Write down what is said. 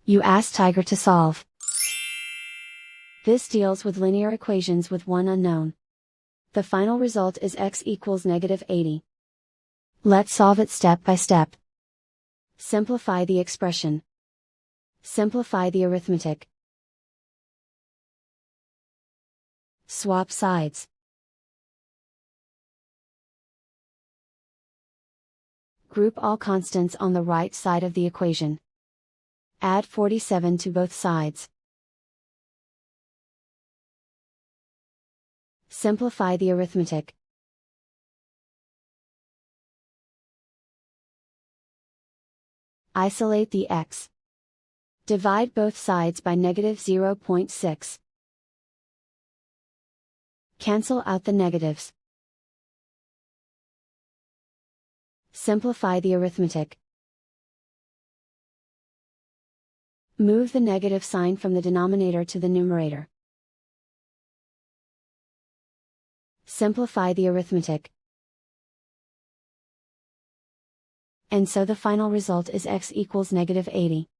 You ask Tiger to solve. This deals with linear equations with one unknown. The final result is x equals -80. Let's solve it step by step. Simplify the expression. Simplify the arithmetic. Swap sides. Group all constants on the right side of the equation. Add 47 to both sides. Simplify the arithmetic. Isolate the x. Divide both sides by -0.6. Cancel out the negatives. Simplify the arithmetic. Move the negative sign from the denominator to the numerator. Simplify the arithmetic. And so the final result is x equals -80.